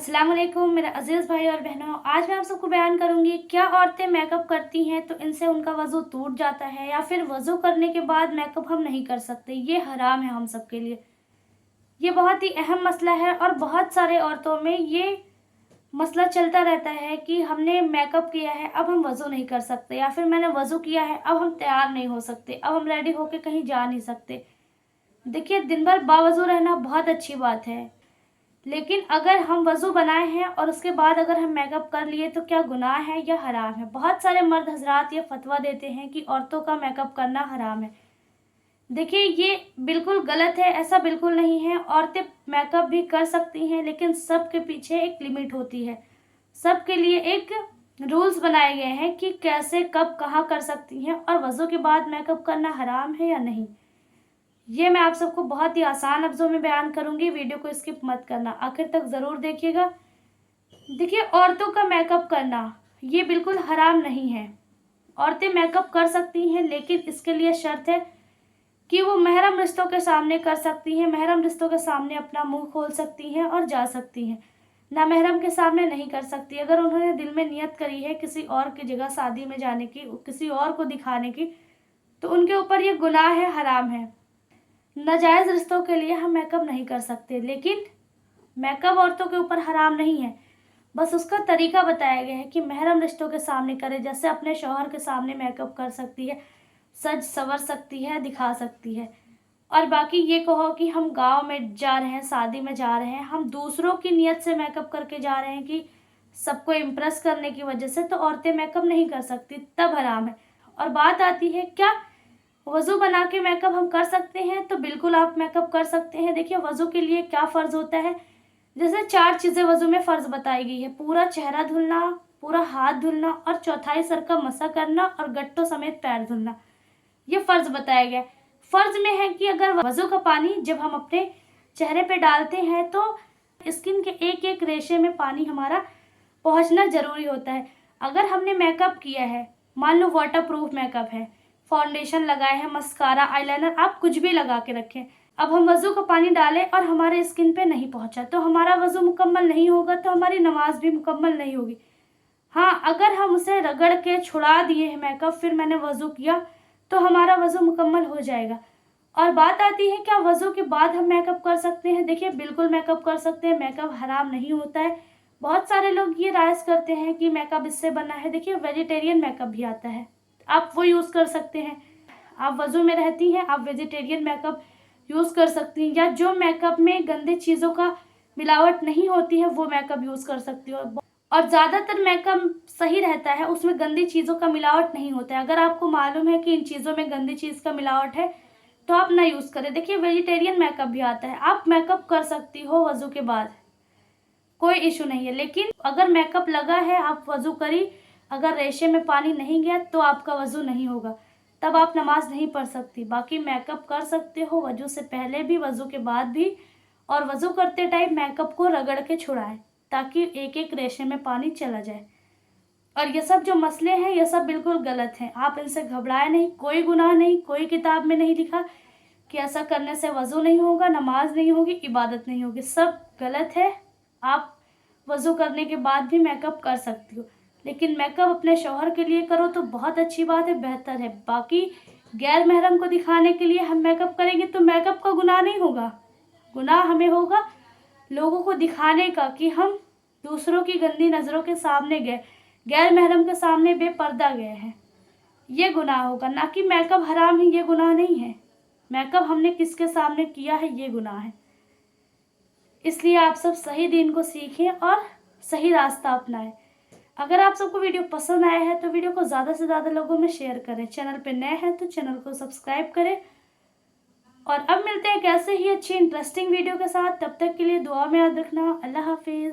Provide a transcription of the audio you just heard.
अस्सलाम वालेकुम मेरे अजीज़ भाई और बहनों। आज मैं आप सबको बयान करूंगी क्या औरतें मेकअप करती हैं तो इनसे उनका वज़ू टूट जाता है या फिर वज़ू करने के बाद मेकअप हम नहीं कर सकते। ये हराम है हम सब के लिए। ये बहुत ही अहम मसला है और बहुत सारे औरतों में ये मसला चलता रहता है कि हमने मेकअप किया है अब हम वज़ू नहीं कर सकते, या फिर मैंने वज़ू किया है अब हम तैयार नहीं हो सकते, अब हम रेडी होकर कहीं जा नहीं सकते। देखिए, दिन भर बावज़ू रहना बहुत अच्छी बात है, लेकिन अगर हम वज़ू बनाए हैं और उसके बाद अगर हम मेकअप कर लिए तो क्या गुनाह है या हराम है। बहुत सारे मर्द हजरात ये फतवा देते हैं कि औरतों का मेकअप करना हराम है। देखिए, ये बिल्कुल गलत है, ऐसा बिल्कुल नहीं है। औरतें मेकअप भी कर सकती हैं, लेकिन सबके पीछे एक लिमिट होती है। सबके लिए एक रूल्स बनाए गए हैं कि कैसे कब कहाँ कर सकती हैं, और वज़ू के बाद मेकअप करना हराम है या नहीं, ये मैं आप सबको बहुत ही आसान लफ्ज़ों में बयान करूंगी। वीडियो को स्किप मत करना, आखिर तक ज़रूर देखिएगा। देखिए, औरतों का मेकअप करना ये बिल्कुल हराम नहीं है। औरतें मेकअप कर सकती हैं, लेकिन इसके लिए शर्त है कि वो महरम रिश्तों के सामने कर सकती हैं। महरम रिश्तों के सामने अपना मुंह खोल सकती हैं और जा सकती हैं, ना महरम के सामने नहीं कर सकती। अगर उन्होंने दिल में नियत करी है किसी और की जगह शादी में जाने की, किसी और को दिखाने की, तो उनके ऊपर ये गुनाह है, हराम है। नाजायज़ रिश्तों के लिए हम मेकअप नहीं कर सकते, लेकिन मेकअप औरतों के ऊपर हराम नहीं है। बस उसका तरीका बताया गया है कि महरम रिश्तों के सामने करे, जैसे अपने शौहर के सामने मेकअप कर सकती है, सज संवर सकती है, दिखा सकती है। और बाकी ये कहो कि हम गांव में जा रहे हैं, शादी में जा रहे हैं, हम दूसरों की नीयत से मेकअप करके जा रहे हैं कि सबको इम्प्रेस करने की वजह से, तो औरतें मेकअप नहीं कर सकती, तब हराम है। और बात आती है क्या वज़ू बना के मेकअप हम कर सकते हैं, तो बिल्कुल आप मेकअप कर सकते हैं। देखिए, वज़ू के लिए क्या फ़र्ज़ होता है, जैसे 4 चीज़ें वज़ू में फ़र्ज़ बताई गई है। पूरा चेहरा धुलना, पूरा हाथ धुलना, और चौथाई सर का मसा करना, और गट्टों समेत पैर धुलना, ये फ़र्ज़ बताया गया है। फ़र्ज़ में है कि अगर वज़ू का पानी जब हम अपने चेहरे पे डालते हैं तो स्किन के एक एक रेशे में पानी हमारा पहुँचना ज़रूरी होता है। अगर हमने मेकअप किया है, मान लो वाटर प्रूफ मेकअप है, फाउंडेशन लगाए हैं, मस्कारा, आईलाइनर, आप कुछ भी लगा के रखें, अब हम वज़ू का पानी डालें और हमारे स्किन पे नहीं पहुंचा, तो हमारा वज़ू मुकम्मल नहीं होगा, तो हमारी नमाज भी मुकम्मल नहीं होगी। हाँ, अगर हम उसे रगड़ के छुड़ा दिए हैं मेकअप, फिर मैंने वज़ू किया, तो हमारा वज़ू मुकम्मल हो जाएगा। और बात आती है क्या वज़ू के बाद हम मेकअप कर सकते हैं। देखिए, बिल्कुल मेकअप कर सकते हैं, मेकअप हराम नहीं होता है। बहुत सारे लोग ये राइज करते हैं कि मेकअप इससे बना है। देखिए, वेजिटेरियन मेकअप भी आता है, आप वो यूज़ कर सकते हैं। आप वज़ू में रहती हैं, आप वेजिटेरियन मेकअप यूज़ कर सकती हैं, या जो मेकअप में गंदी चीज़ों का मिलावट नहीं होती है वो मेकअप यूज़ कर सकती हो। और ज़्यादातर मेकअप सही रहता है, उसमें गंदी चीज़ों का मिलावट नहीं होता है। अगर आपको मालूम है कि इन चीज़ों में गंदी चीज़ का मिलावट है तो आप ना यूज़ करें। देखिए, वेजिटेरियन मेकअप भी आता है, आप मेकअप कर सकती हो वज़ू के बाद, कोई इशू नहीं है। लेकिन अगर मेकअप लगा है, आप वज़ू करी, अगर रेशे में पानी नहीं गया तो आपका वज़ू नहीं होगा, तब आप नमाज नहीं पढ़ सकती। बाकी मेकअप कर सकते हो वज़ू से पहले भी, वज़ू के बाद भी, और वज़ू करते टाइम मेकअप को रगड़ के छुड़ाएं ताकि एक एक रेशे में पानी चला जाए। और ये सब जो मसले हैं ये सब बिल्कुल गलत हैं, आप इनसे घबराए नहीं। कोई गुनाह नहीं, कोई किताब में नहीं लिखा कि ऐसा करने से वज़ू नहीं होगा, नमाज नहीं होगी, इबादत नहीं होगी, सब गलत है। आप वज़ू करने के बाद भी मेकअप कर सकती हो, लेकिन मेकअप अपने शौहर के लिए करो तो बहुत अच्छी बात है, बेहतर है। बाकी गैर महरम को दिखाने के लिए हम मेकअप करेंगे तो मेकअप का गुनाह नहीं होगा, गुनाह हमें होगा लोगों को दिखाने का कि हम दूसरों की गंदी नज़रों के सामने गए, गैर महरम के सामने बेपर्दा गए हैं, ये गुनाह होगा। ना कि मेकअप हराम है, ये गुनाह नहीं है। मेकअप हमने किसके सामने किया है, ये गुनाह है। इसलिए आप सब सही दीन को सीखें और सही रास्ता अपनाएं। अगर आप सबको वीडियो पसंद आया है तो वीडियो को ज़्यादा से ज़्यादा लोगों में शेयर करें। चैनल पे नए हैं तो चैनल को सब्सक्राइब करें। और अब मिलते हैं एक ऐसे ही अच्छी इंटरेस्टिंग वीडियो के साथ, तब तक के लिए दुआ में याद रखना। अल्लाह हाफिज़।